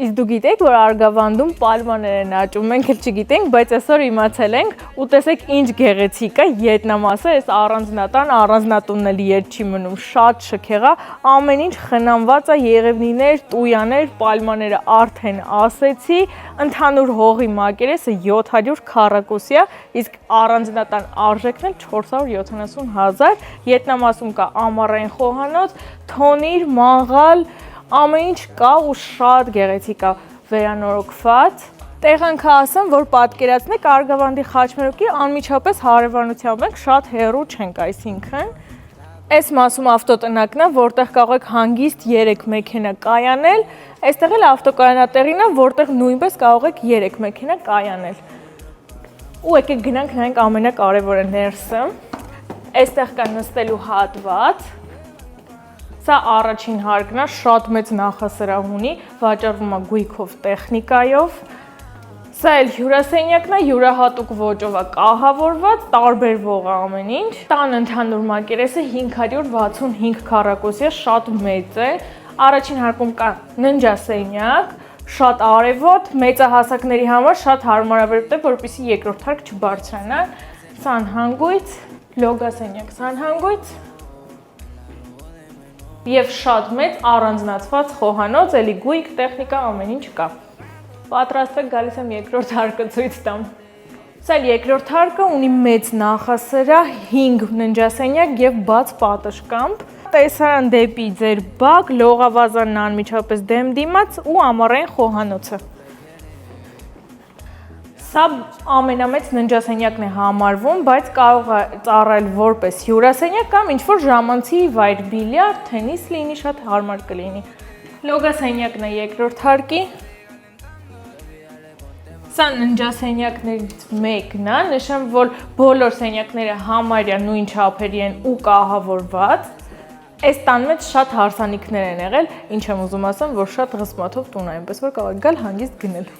Իսկ դու գիտեք, որ Արգավանդում պալմաներ են աճում, մենք էլ չգիտենք, բայց այսօր իմացել ենք ու տեսեք ինչ գեղեցիկ է ետնամասը, այս առանձնատունն էլ ետ չի մնում, շատ շքեղ է, ամեն ինչ խնամված է, եղևնիներ, տույաներ, պալմաները արդեն ասեցի, ընդհանուր հողի մակերեսը 700 քառակուսի է, իսկ առանձնատան արժեքն էլ 470,000, ետնամասում կա ամառային խոհանոց, թոնիր, մաղալ, ամեն ինչ կա ու շատ գեղեցիկ է վերանորոգված։ Տեղանքը ասեմ, որ պատկերացնեք Արգավանդի խաչմերուկի անմիջապես հարևանությամբ ենք, շատ հեռու չենք, այսինքն այս մասում ավտոտնակն է, որտեղ կարող եք հանգիստ 3 մեքենա կայանել, այստեղ էլ ավտոկայանատեղին է, որտեղ նույնպես կարող եք 3 մեքենա կայանել։ Ու եկեք գնանք նայենք ամենակարևորը ներսը։ Այստեղ կա նստելու հատված։ Սա առաջին հարկն է, շատ մեծ նախասրահ ունի, վաճառվում է գույքով տեխնիկայով։ Սա էլ հյուրասենյակն է, յուրահատուկ ոճով է կահավորված, տարբերվող է ամեն ինչ։ Տան ընդհանուր մակերեսը 565 քառակուսի է, շատ մեծ է։ Առաջին հարկում կա ննջասենյակ, շատ արևոտ, մեծահասակների համար շատ հարմարավետ է, որպեսզի երկրորդ հարկ չբարձրանա։ Սանհանգույց, լոգասենյակ, սանհանգույց։ Եվ շատ մեծ առանձնացված խոհանոց, էլի գույք, տեխնիկա, ամեն ինչ կա։ Պատրաստվեք, գալիս եմ երկրորդ հարկը ցույց տամ։ Սա երկրորդ հարկը ունի մեծ նախասրահ, 5 ննջասենյակ եւ բաց պատշգամբ։ Տեսարան դեպի ձեր բակ, լողավազանն անմիջապես դեմ դիմաց ու ամառային խոհանոցը։ Սա ամենամեծ ննջասենյակն է համարվում, բայց կարող է ծառայել որպես հյուրասենյակ կամ ինչ-որ ժամանցի վայր, բիլիարդ, թենիս լինի, շատ հարմար կլինի։ Լոգասենյակն է երկրորդ հարկի։ Սա ննջասենյակներից մեկն է, նշեմ, որ բոլոր սենյակները համարյա նույն չափերի են ու կահավորված։ Այս տան մեջ շատ հարսանիքներ են եղել, ինչ եմ ուզում ասեմ, որ շատ ղսմաթով տուն է, այնպես որ կարող եք գալ հանգիստ գնել։